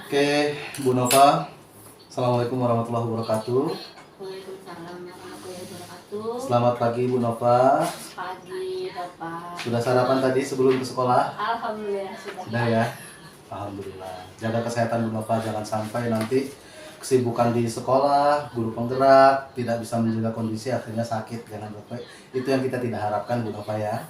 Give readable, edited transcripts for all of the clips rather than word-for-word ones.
Oke, Bu Nova. Assalamualaikum warahmatullahi wabarakatuh. Waalaikumsalam warahmatullahi wabarakatuh. Selamat pagi Bu Nova. Pagi Bapak. Sudah sarapan tadi sebelum ke sekolah? Alhamdulillah sudah. Sudah ya? Alhamdulillah. Jaga kesehatan Bu Nova, jangan sampai nanti kesibukan di sekolah, guru penggerak, tidak bisa menjaga kondisi, akhirnya sakit. Jangan sampai. Itu yang kita tidak harapkan Bu Nova ya.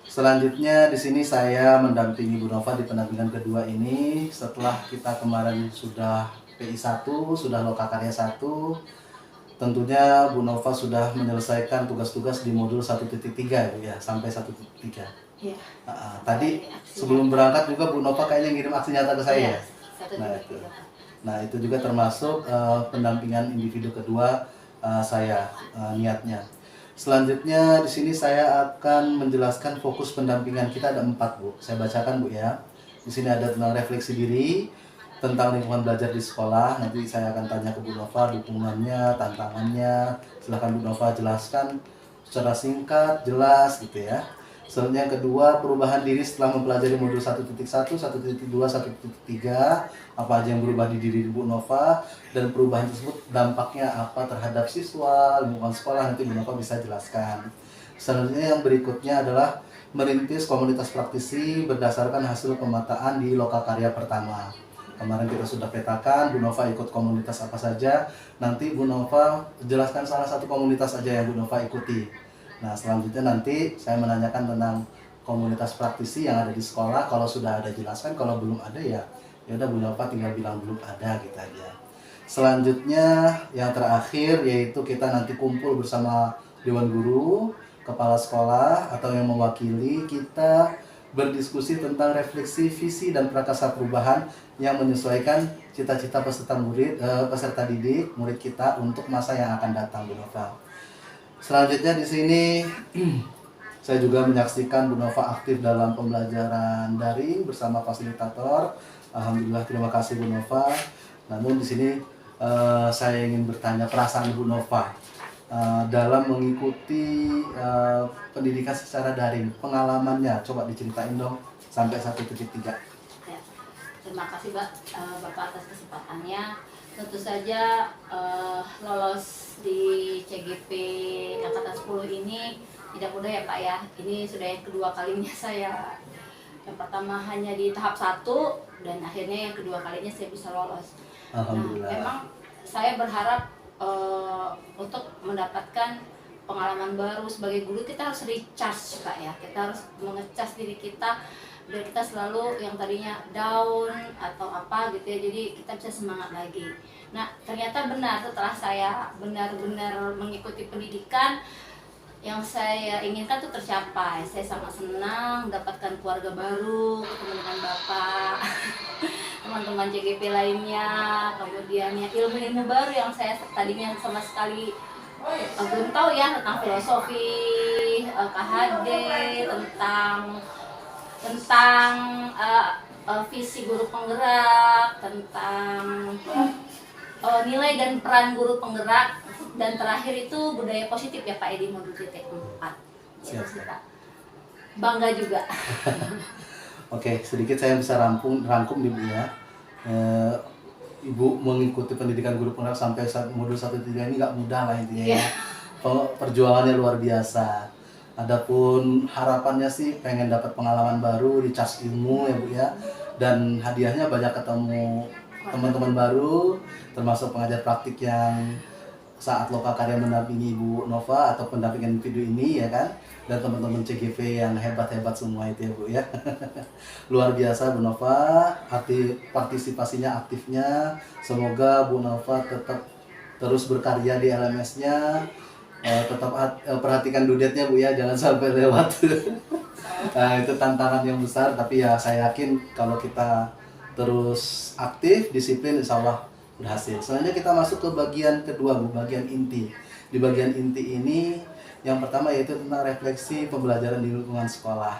Selanjutnya di sini saya mendampingi Bu Nova di pendampingan kedua ini setelah kita kemarin sudah PI 1, sudah Lokakarya 1. Tentunya Bu Nova sudah menyelesaikan tugas-tugas di modul 1.3 ya Bu ya, sampai 1.3. Iya. Tadi sebelum berangkat juga Bu Nova kayaknya ngirim aksi nyata ke saya. Iya, Nah, itu juga termasuk pendampingan individu kedua saya niatnya. Selanjutnya di sini saya akan menjelaskan fokus pendampingan kita ada 4 Bu. Saya bacakan Bu ya. Di sini ada tentang refleksi diri, tentang lingkungan belajar di sekolah. Nanti saya akan tanya ke Bu Nova dukungannya, tantangannya. Silahkan Bu Nova jelaskan secara singkat, jelas gitu ya. Selanjutnya yang kedua, perubahan diri setelah mempelajari modul 1.1, 1.2, 1.3. Apa aja yang berubah di diri Bu Nova, dan perubahan tersebut dampaknya apa terhadap siswa, lingkungan sekolah, nanti Bu Nova bisa jelaskan. Selanjutnya yang berikutnya adalah merintis komunitas praktisi berdasarkan hasil pemetaan di Lokakarya pertama. Kemarin kita sudah petakan, Bu Nova ikut komunitas apa saja. Nanti Bu Nova jelaskan salah satu komunitas saja yang Bu Nova ikuti. Nah, selanjutnya nanti saya menanyakan tentang komunitas praktisi yang ada di sekolah. Kalau sudah ada jelaskan, kalau belum ada ya udah Bu Nova tinggal bilang belum ada gitu aja. Selanjutnya yang terakhir yaitu kita nanti kumpul bersama Dewan Guru, kepala sekolah atau yang mewakili, kita berdiskusi tentang refleksi visi dan prakasa perubahan yang menyesuaikan cita-cita peserta didik, murid kita untuk masa yang akan datang Bu Nova. Selanjutnya di sini saya juga menyaksikan Bu Nova aktif dalam pembelajaran daring bersama fasilitator. Alhamdulillah, terima kasih Bu Nova. Namun di sini saya ingin bertanya perasaan Bu Nova dalam mengikuti pendidikan secara daring. Pengalamannya coba diceritain dong sampai 1.3. Ya. Terima kasih Bapak atas kesempatannya. Tentu saja lolos di CGP angkatan 10 ini tidak mudah ya Pak ya. Ini sudah yang kedua kalinya saya. Yang pertama hanya di tahap 1 dan akhirnya yang kedua kalinya saya bisa lolos. Alhamdulillah. Nah, memang saya berharap untuk mendapatkan pengalaman baru sebagai guru, kita harus recharge Pak ya. Kita harus mengecas diri kita biar kita selalu yang tadinya down atau apa gitu ya, jadi kita bisa semangat lagi. Nah, ternyata benar, setelah saya benar-benar mengikuti pendidikan, yang saya inginkan tuh tercapai. Saya sangat senang mendapatkan keluarga baru, ketemu dengan Bapak, teman-teman CGP lainnya, kemudian ya ilmu-ilmu baru yang saya tadinya sama sekali belum tahu ya, tentang filosofi, KHD, tentang visi guru penggerak, tentang nilai dan peran guru penggerak, dan terakhir itu budaya positif ya Pak Edi modul T4. Ya, kita bangga juga. Oke, sedikit saya bisa rangkum Ibu ya. Ibu mengikuti pendidikan guru penggerak sampai modul 1.3 ini nggak mudah lah intinya ya. Perjuangannya luar biasa. Adapun harapannya sih pengen dapat pengalaman baru, dicas ilmu ya Bu ya. Dan hadiahnya banyak ketemu teman-teman baru, termasuk pengajar praktik yang saat Lokakarya mendampingi Ibu Nova atau pendampingan individu ini ya kan. Dan teman-teman CGV yang hebat-hebat semua itu ya Bu ya. Luar biasa Bu Nova, partisipasinya aktifnya. Semoga Bu Nova tetap terus berkarya di LMS-nya. Tetap perhatikan dudetnya Bu ya, jangan sampai lewat. Nah, itu tantangan yang besar, tapi ya saya yakin kalau kita terus aktif, disiplin, insya Allah berhasil. Selanjutnya kita masuk ke bagian kedua Bu, bagian inti. Di bagian inti ini yang pertama yaitu tentang refleksi pembelajaran di lingkungan sekolah.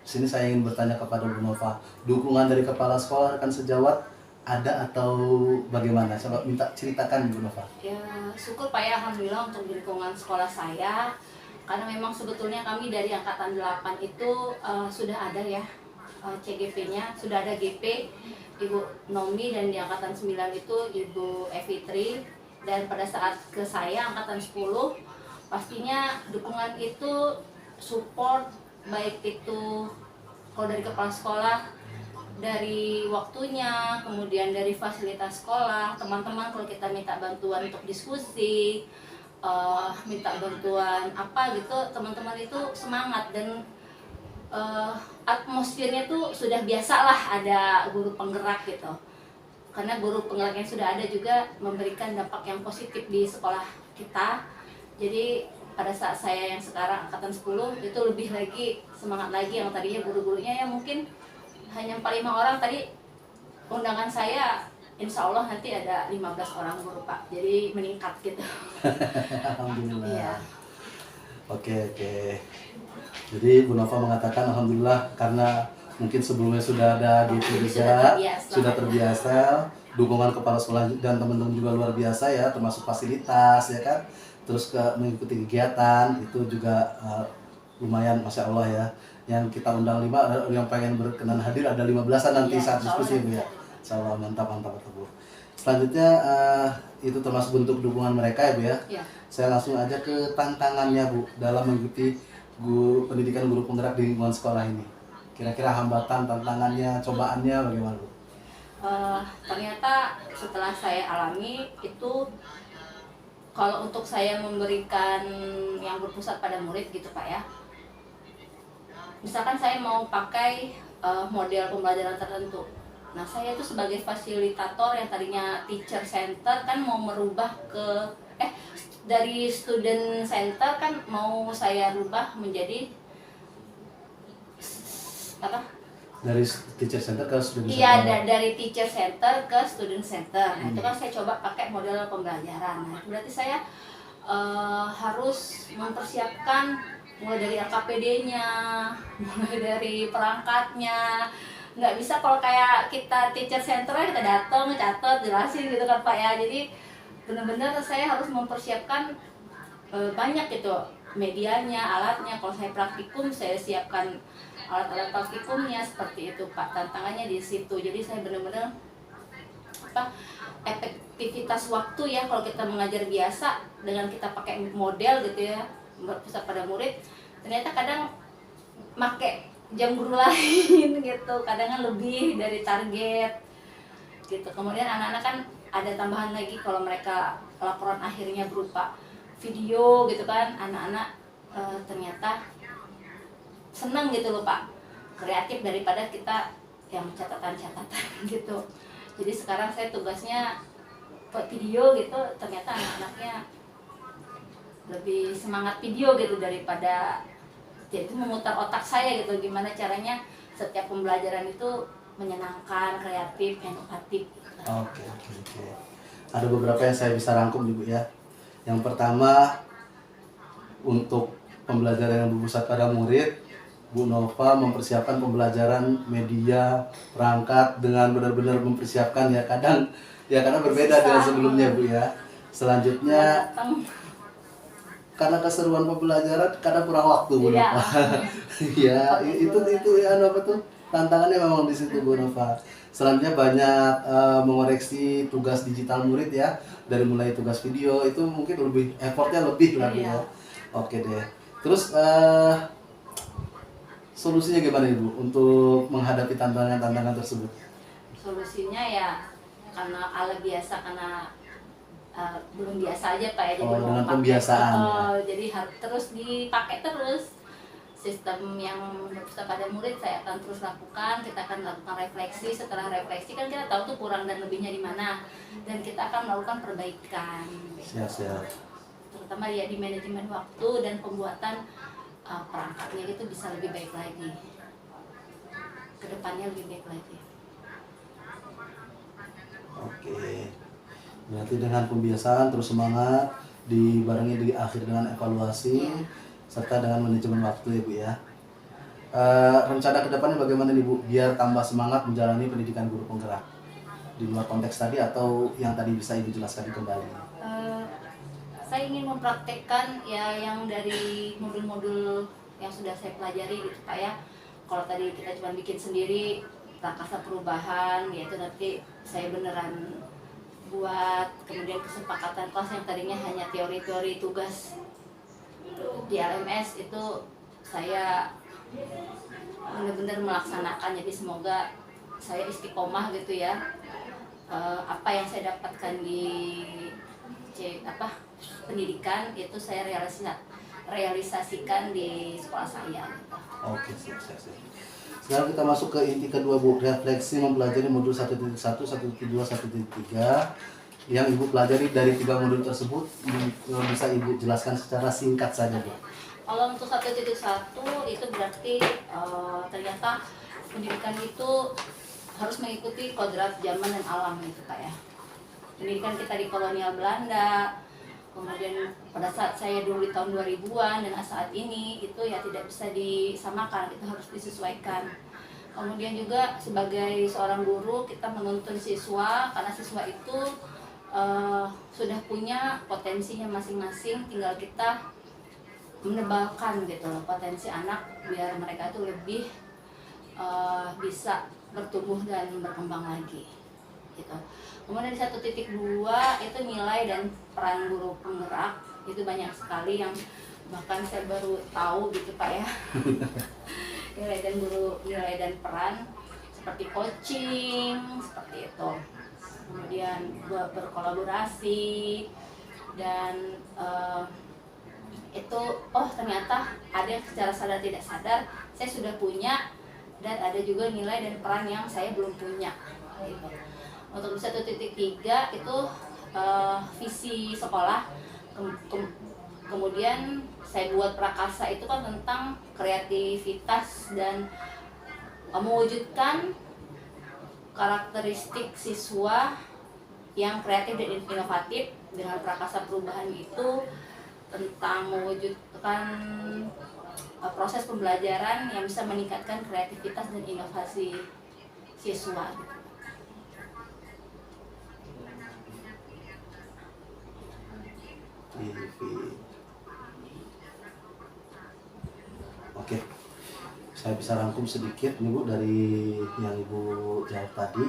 Di sini saya ingin bertanya kepada Bu Nova, dukungan dari kepala sekolah, rekan sejawat ada atau bagaimana? Coba minta ceritakan Bu Nova. Ya, syukur Pak ya, alhamdulillah untuk di lingkungan sekolah saya, karena memang sebetulnya kami dari angkatan 8 itu sudah ada ya CGP-nya, sudah ada GP, Ibu Nomi, dan di angkatan 9 itu Ibu Evitri. Dan pada saat ke saya angkatan 10, pastinya dukungan itu support, baik itu kalau dari kepala sekolah, dari waktunya, kemudian dari fasilitas sekolah, teman-teman kalau kita minta bantuan untuk diskusi, minta bantuan apa gitu, teman-teman itu semangat. Dan atmosfernya tuh sudah biasa lah ada guru penggerak gitu, karena guru penggerak yang sudah ada juga memberikan dampak yang positif di sekolah kita. Jadi pada saat saya yang sekarang angkatan 10 itu lebih lagi semangat lagi. Yang tadinya guru-gurunya ya mungkin hanya 4-5 orang, tadi undangan saya insya Allah nanti ada 15 orang guru Pak, jadi meningkat gitu. Alhamdulillah. Iya. Oke. Jadi Bu Nova mengatakan alhamdulillah karena mungkin sebelumnya sudah ada gitu juga, sudah terbiasa, dukungan kepala sekolah dan teman-teman juga luar biasa ya, termasuk fasilitas ya kan, terus mengikuti kegiatan itu juga lumayan, masya Allah ya. Yang kita undang 5, yang pengen berkenan hadir ada 15-an nanti Iya, saat diskusi Bu ya. Insya Allah mantap Bu. Selanjutnya itu termasuk bentuk dukungan mereka ya Bu ya. Iya. Saya langsung aja ke tantangannya Bu dalam mengikuti pendidikan guru penggerak di lingkungan sekolah ini. Kira-kira hambatan, tantangannya, cobaannya bagaimana Bu? Ternyata setelah saya alami itu, kalau untuk saya memberikan yang berpusat pada murid gitu Pak ya, misalkan saya mau pakai model pembelajaran tertentu. Nah saya itu sebagai fasilitator yang tadinya teacher center kan mau merubah ke dari student center kan mau saya rubah menjadi apa? Dari teacher center ke student center. Iya, dari teacher center ke student center. Nah, itu kan saya coba pakai model pembelajaran. Nah, berarti saya harus mempersiapkan mulai dari LKPD-nya, mulai dari perangkatnya. Nggak bisa kalau kayak kita teacher center kita datang, catat, jelasin gitu kan Pak ya. Jadi benar-benar saya harus mempersiapkan banyak gitu, medianya, alatnya. Kalau saya praktikum, saya siapkan alat-alat praktikumnya seperti itu Pak. Tantangannya di situ. Jadi saya benar-benar efektivitas waktu ya, kalau kita mengajar biasa dengan kita pakai model gitu ya, berpusat pada murid, ternyata kadang make jam guru lain gitu, kadang lebih dari target gitu. Kemudian anak-anak kan ada tambahan lagi, kalau mereka laporan akhirnya berupa video gitu kan, anak-anak ternyata seneng gitu loh Pak, kreatif daripada kita yang catatan-catatan gitu. Jadi sekarang saya tugasnya buat video gitu, ternyata anak-anaknya lebih semangat video gitu daripada, jadi memutar otak saya gitu, gimana caranya setiap pembelajaran itu menyenangkan, kreatif, inovatif. Oke. Ada beberapa yang saya bisa rangkum Ibu ya. Yang pertama, untuk pembelajaran yang berpusat pada murid, Bu Nova mempersiapkan pembelajaran media, perangkat dengan benar-benar mempersiapkan ya, kadang berbeda dengan sebelumnya Bu ya. Selanjutnya karena keseruan pembelajaran kadang kurang waktu Bu Nova. Ya, itu ya apa tuh? Tantangannya memang di situ Bu Nova. Selanjutnya banyak mengoreksi tugas digital murid ya, dari mulai tugas video itu mungkin lebih effortnya lebih lagi ya. Oke deh. Terus solusinya gimana Ibu untuk menghadapi tantangan-tantangan tersebut? Solusinya ya karena ala biasa, karena belum biasa aja Pak ya, jadi dengan pembiasaan ya. jadi harus terus dipakai terus. Sistem yang berpusat pada murid saya akan terus lakukan. Kita akan lakukan refleksi. Setelah refleksi kan kita tahu tuh kurang dan lebihnya di mana, dan kita akan melakukan perbaikan. Siap. Terutama ya di manajemen waktu dan pembuatan perangkatnya itu bisa lebih baik lagi. Kedepannya lebih baik lagi. Oke. Berarti dengan pembiasaan terus semangat, dibarengi di akhir dengan evaluasi. Serta dengan manajemen waktu ya Bu ya. Rencana kedepannya bagaimana nih Bu, biar tambah semangat menjalani pendidikan guru penggerak di luar konteks tadi, atau yang tadi bisa Ibu jelaskan kembali? Saya ingin mempraktekkan ya yang dari modul-modul yang sudah saya pelajari gitu Pak ya. Kalau tadi kita cuma bikin sendiri, prakasa perubahan, yaitu nanti saya beneran buat. Kemudian kesepakatan kelas yang tadinya hanya teori-teori tugas di LMS itu saya benar-benar melaksanakan. Jadi semoga saya istiqomah gitu ya. Apa yang saya dapatkan di pendidikan itu saya realisasikan di sekolah saya gitu. Oke, siap. Sekarang kita masuk ke inti kedua, Bu. Refleksi mempelajari modul 1.1, 1.2, 1.3 yang Ibu pelajari dari 3 modul tersebut. Bisa Ibu jelaskan secara singkat saja, Bu. Kalau untuk 1.1 itu berarti ternyata pendidikan itu harus mengikuti kodrat zaman dan alam gitu Pak ya. Pendidikan kita di kolonial Belanda, kemudian pada saat saya dulu di tahun 2000-an dan saat ini itu ya tidak bisa disamakan, itu harus disesuaikan. Kemudian juga sebagai seorang guru kita menuntun siswa, karena siswa itu sudah punya potensinya masing-masing, tinggal kita menebalkan gitu loh potensi anak biar mereka itu lebih bisa bertumbuh dan berkembang lagi gitu. Kemudian di 1.2 itu nilai dan peran guru penggerak, itu banyak sekali yang bahkan saya baru tahu gitu Pak ya. nilai dan peran seperti coaching seperti itu, kemudian berkolaborasi dan itu ternyata ada secara sadar tidak sadar saya sudah punya, dan ada juga nilai dan peran yang saya belum punya gitu. Untuk 1.3 itu visi sekolah, kemudian saya buat prakasa itu kan tentang kreativitas dan mewujudkan karakteristik siswa yang kreatif dan inovatif. Dengan prakasa perubahan itu tentang mewujudkan proses pembelajaran yang bisa meningkatkan kreativitas dan inovasi siswa. Oke, saya bisa rangkum sedikit nih Bu dari yang Ibu jawab tadi.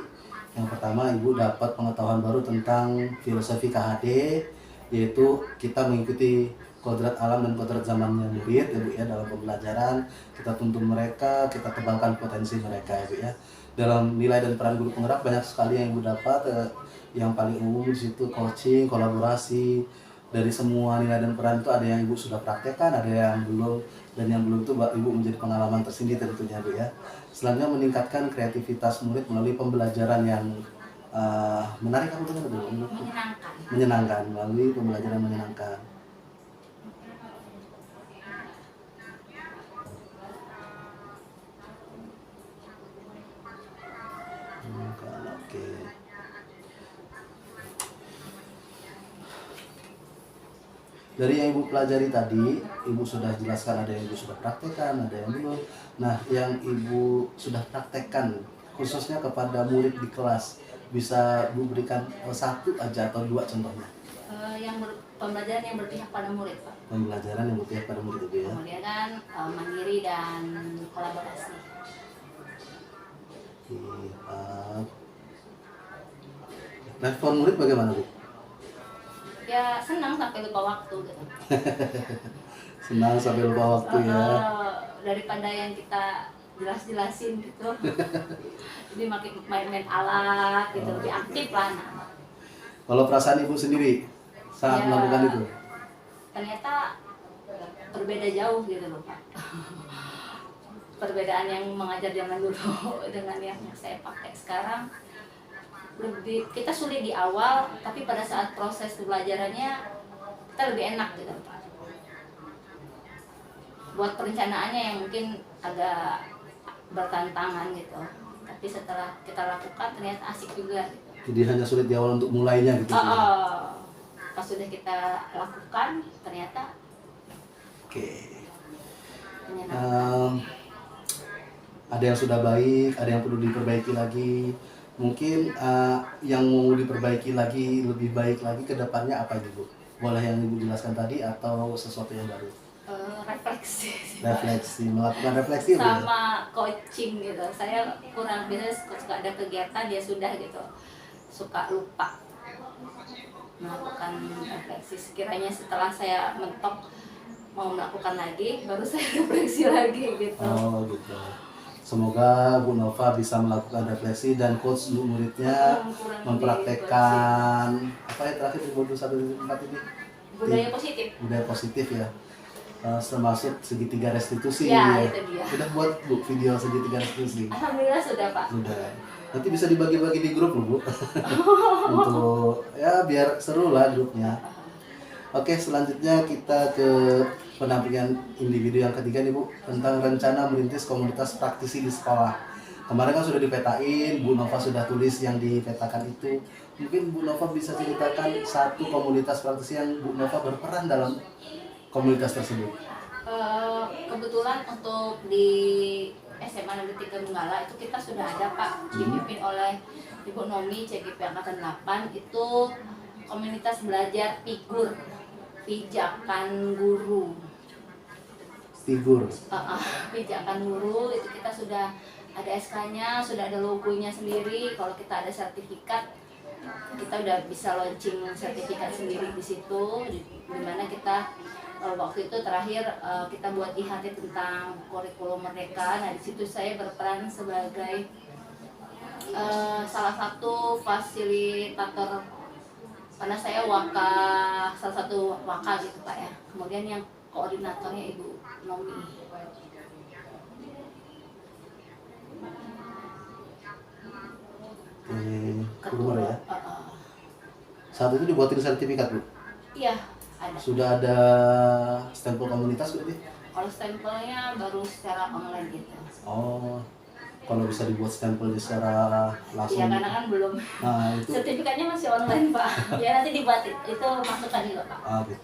Yang pertama, Ibu dapat pengetahuan baru tentang filosofi KHD, yaitu kita mengikuti kodrat alam dan kodrat zamannya murid ya Bu ya, dalam pembelajaran kita tuntun mereka, kita tebalkan potensi mereka ya Bu ya. Dalam nilai dan peran guru penggerak banyak sekali yang Ibu dapat, yang paling umum di situ coaching, kolaborasi. Dari semua nilai dan peran itu ada yang Ibu sudah praktekkan, ada yang belum, dan yang belum itu Ibu menjadi pengalaman tersendiri tentunya Bu ya. Selanjutnya meningkatkan kreativitas murid melalui pembelajaran yang menarik, kamu dengar dulu, menyenangkan, melalui pembelajaran menyenangkan. Oke. Dari yang Ibu pelajari tadi, Ibu sudah jelaskan ada yang Ibu sudah praktekkan, ada yang belum. Nah, yang Ibu sudah praktekkan, khususnya kepada murid di kelas, bisa Bu berikan satu aja atau dua contohnya? Pembelajaran yang berpihak pada murid Pak. Pembelajaran yang berpihak pada murid itu ya. Kemudian kan mandiri dan kolaborasi. Respon murid bagaimana Bu? Ya senang sampai lupa waktu gitu. Senang sampai lupa waktu ya. Daripada yang kita jelas-jelasin gitu. Jadi main-main alat gitu, lebih aktif lah. Kalau perasaan Ibu sendiri saat melakukan itu? Ternyata berbeda jauh gitu loh Pak. Perbedaan yang mengajar zaman dulu dengan yang saya pakai sekarang, kita sulit di awal, tapi pada saat proses pembelajarannya kita lebih enak gitu Pak. Buat perencanaannya yang mungkin agak bertantangan gitu, tapi setelah kita lakukan ternyata asik juga gitu. Jadi hanya sulit di awal untuk mulainya gitu. Pas sudah kita lakukan ternyata ada yang sudah baik, ada yang perlu diperbaiki lagi. Mungkin yang mau diperbaiki lagi, lebih baik lagi ke depannya apa itu Bu? Boleh yang Ibu jelaskan tadi atau sesuatu yang baru? refleksi melakukan refleksi Bu, ya? sama coaching gitu. Saya kurang biasanya suka ada kegiatan dia sudah gitu suka lupa melakukan refleksi. Sekiranya setelah saya mentok mau melakukan lagi baru saya refleksi lagi gitu. Oh gitu. Semoga Bu Nova bisa melakukan refleksi dan coach muridnya Kurang mempraktekkan apa ya terakhir di modul 1.4 ini, budaya positif. budaya positif ya. Termasuk segitiga restitusi Ya, ya. itu dia. Udah buat Bu video segitiga restitusi? Alhamdulillah sudah Pak. Sudah. Nanti bisa dibagi-bagi di grup loh Bu. Untuk ya biar seru lah grupnya. Oke, selanjutnya kita ke pendampingan individu yang ketiga nih Bu, tentang rencana merintis komunitas praktisi di sekolah. Kemarin kan sudah dipetain, Bu Nova sudah tulis yang dipetakan itu. Mungkin Bu Nova bisa ceritakan satu komunitas praktisi yang Bu Nova berperan dalam komunitas tersebut. Kebetulan untuk di SMA Negeri 3 Benggala itu kita sudah ada Pak, dipimpin oleh Ibu Nomi CGP Angkatan 8. Itu komunitas belajar figur pijakan guru. Figur. Pijakan guru itu kita sudah ada SK-nya, sudah ada logonya sendiri. Kalau kita ada sertifikat, kita udah bisa launching sertifikat sendiri di situ, di mana kita waktu itu terakhir kita buat IHT tentang kurikulum merdeka. Nah di situ saya berperan sebagai salah satu fasilitator, karena saya salah satu waka gitu Pak ya. Kemudian yang koordinatornya Ibu Nomi. Keluar ya. Saat itu dibuatin sertifikat Bu. Iya, ada. Sudah ada stempel komunitas berarti? Kalau stempelnya baru secara online gitu. Oh, kalau bisa dibuat stempelnya secara langsung. Iya, karena kan belum. Nah, itu. Sertifikatnya masih online Pak. Ya nanti dibuat itu masukan juga Pak. Ah, gitu.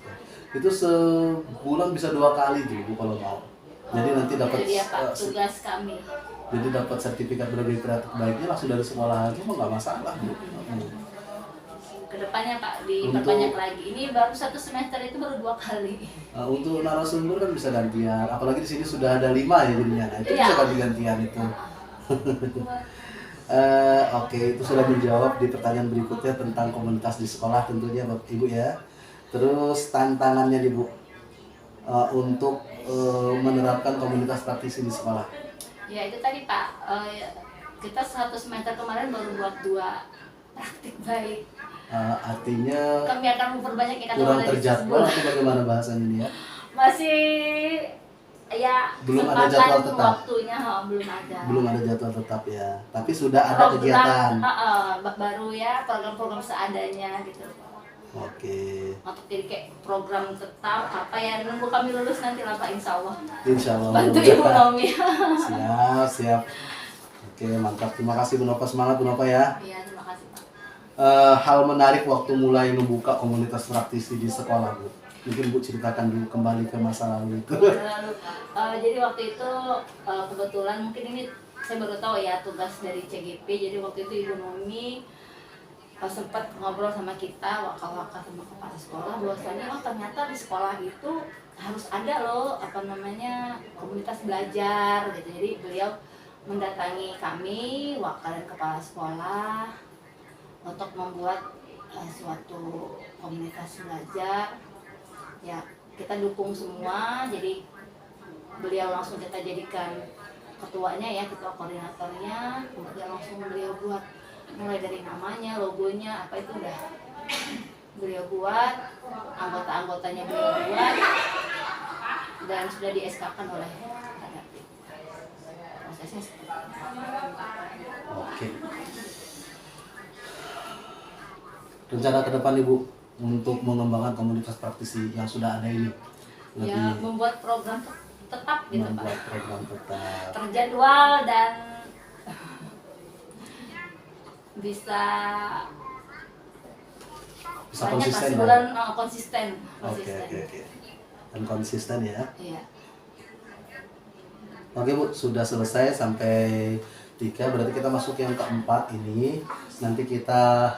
Itu sebulan bisa 2 kali tuh Bu kalau mau. Jadi nanti dapat Jadi ya Pak, tugas kami. jadi dapat sertifikat berbagi kreatif baiknya langsung dari sekolah aja mah nggak masalah Bu. Kedepannya Pak diperbanyak lagi. Ini baru 1 semester itu baru 2 kali. Untuk narasumber kan bisa gantian, apalagi di sini sudah ada 5 ya jadinya. Nah, itu Iya. bisa ganti-gantian itu. Oke, itu sudah menjawab di pertanyaan berikutnya tentang komunitas di sekolah tentunya Bapak Ibu ya. Terus tantangannya nih Bu, untuk menerapkan komunitas praktisi di sekolah. Ya itu tadi Pak, kita 1 semester kemarin baru buat 2 praktik baik. Artinya Kami akan memperbanyak ikatan kurang organisasi terjadwal sebulan. atau bagaimana bahasanya ini ya? Masih ya Belum ada kesempatan jadwal tetap. Waktunya belum ada. Belum ada jadwal tetap ya, tapi sudah ada kegiatan. Baru ya program-program seadanya gitu. Oke. Untuk jadi kayak program tetap apa ya, nunggu kami lulus nanti lah Pak, insya Allah. Insya Allah. Bantu Ibu Nomi. Siap. Oke, mantap. Terima kasih Bu Nova, semangat Bu Nova ya. Iya, terima kasih Pak. Hal menarik waktu mulai membuka komunitas praktisi di sekolah Bu. Mungkin Bu ceritakan dulu kembali ke masa lalu itu. Lalu, jadi waktu itu kebetulan mungkin ini saya baru tahu ya tugas dari CGP. Jadi waktu itu Ibu Nomi sempat ngobrol sama kita waka-waka sama kepala sekolah bahwasanya ternyata di sekolah itu harus ada loh komunitas belajar gitu. Jadi beliau mendatangi kami waka dan kepala sekolah untuk membuat suatu komunitas belajar. Ya kita dukung semua, jadi beliau langsung kita jadikan ketuanya ya, ketua koordinatornya. Kemudian langsung beliau buat mulai dari namanya, logonya, apa itu udah beliau buat, anggota-anggotanya beliau buat, dan sudah di SK-kan oleh Kadapid. Prosesnya seperti itu. Oke. Rencana ke depan Ibu untuk mengembangkan komunitas praktisi yang sudah ada ini. Ya membuat program tetap gitu Pak. Membuat program tetap. Terjadwal dan bisa konsisten bulan lah. konsisten. Oke. Dan konsisten ya. Iya. Oke Bu, sudah selesai sampai 3, berarti kita masuk yang keempat ini. Nanti kita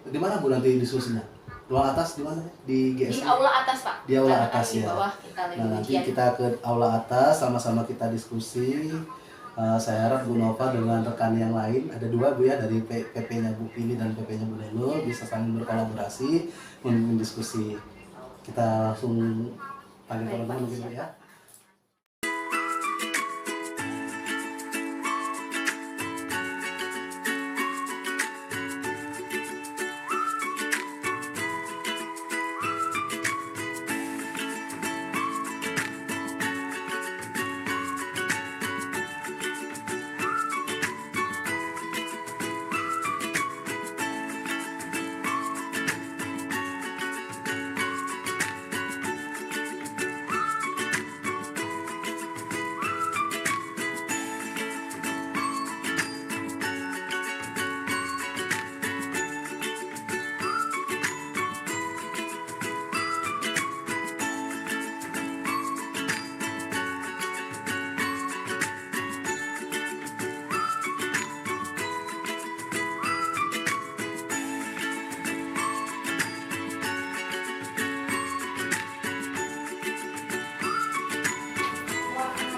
di mana Bu nanti diskusinya? ruang atas di mana? Di Di GSI? aula atas Pak. Di aula Karena kan atas, di ya. bawah kita lagi Nah, nanti ujian. kita ke aula atas, sama-sama kita diskusi. Saya harap Bu Nova dengan rekan yang lain, ada dua Bu ya, dari PP-nya Bu Pili dan PP-nya Bu Nelo, bisa saling berkolaborasi, mendiskusi. Kita langsung panggil Baik, teman-teman Pak. mungkin Bu ya.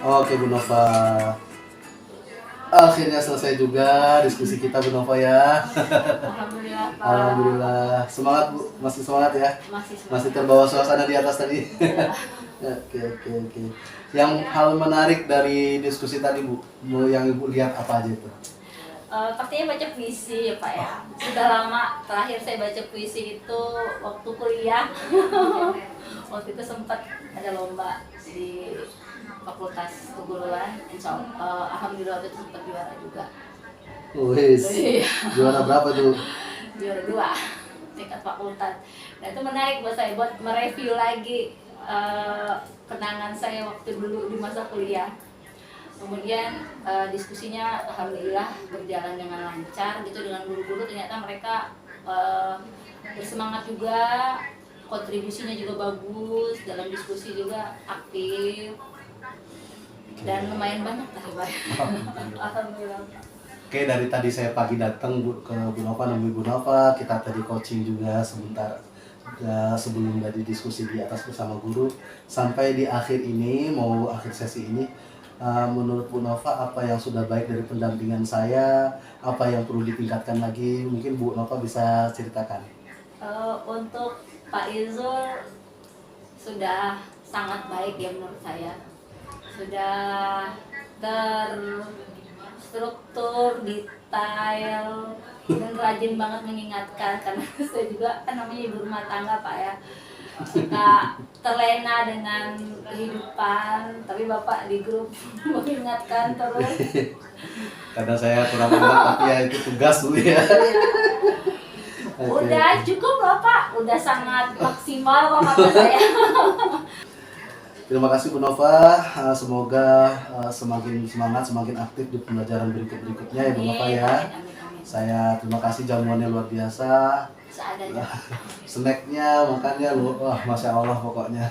Oke Bu Nova, akhirnya selesai juga diskusi kita Bu Nova ya. Alhamdulillah Pak. Alhamdulillah, semangat Bu, masih semangat ya, Masih masih terbawa suasana di atas tadi. Ya. Oke. Yang hal menarik dari diskusi tadi Bu, yang Ibu lihat apa aja itu? Pastinya baca puisi ya Pak ya. Sudah lama terakhir saya baca puisi itu waktu kuliah. Waktu itu sempat ada lomba di Fakultas Keguruan, alhamdulillah waktu itu sempat juara juga. Wis, Iya. juara berapa tuh? Juara 2 tingkat fakultas. Nah itu menarik buat saya buat mereview lagi kenangan saya waktu dulu di masa kuliah. Kemudian diskusinya alhamdulillah berjalan dengan lancar gitu dengan guru-guru, ternyata mereka bersemangat juga, kontribusinya juga bagus, dalam diskusi juga aktif dan lumayan banyak Pak. Alhamdulillah. Oke, dari tadi saya pagi datang ke Bu Nova, nemui Bu Nova, kita tadi coaching juga sebentar sebelum tadi diskusi di atas bersama guru. Sampai di akhir ini, mau akhir sesi ini, menurut Bu Nova apa yang sudah baik dari pendampingan saya, apa yang perlu ditingkatkan lagi, mungkin Bu Nova bisa ceritakan. Untuk Pak Izul sudah sangat baik ya menurut saya. Sudah terstruktur, detail, dan rajin banget mengingatkan karena saya juga kan namanya ibu rumah tangga Pak ya, suka terlena dengan kehidupan, tapi Bapak di grup mengingatkan terus. Karena saya kurang enak, tapi ya itu tugas Bu ya. Udah cukup Bapak, udah sangat maksimal kok kata saya. Terima kasih Bu Nova, semoga semakin semangat, semakin aktif di pembelajaran berikutnya ya Bu Nova ya. Amin. Saya terima kasih, jamuannya luar biasa, Seadanya. snacknya, makannya, wah Masya Allah pokoknya.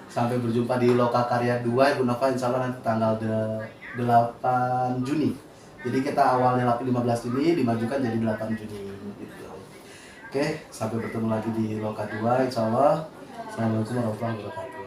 Sampai berjumpa di Loka Karya 2 ya Bu Nova, insya Allah nanti tanggal 8 Juni. Jadi kita awalnya 15 Juni, dimajukan jadi 8 Juni gitu. Oke, sampai bertemu lagi di Loka 2 insya Allah. Assalamualaikum warahmatullahi wabarakatuh.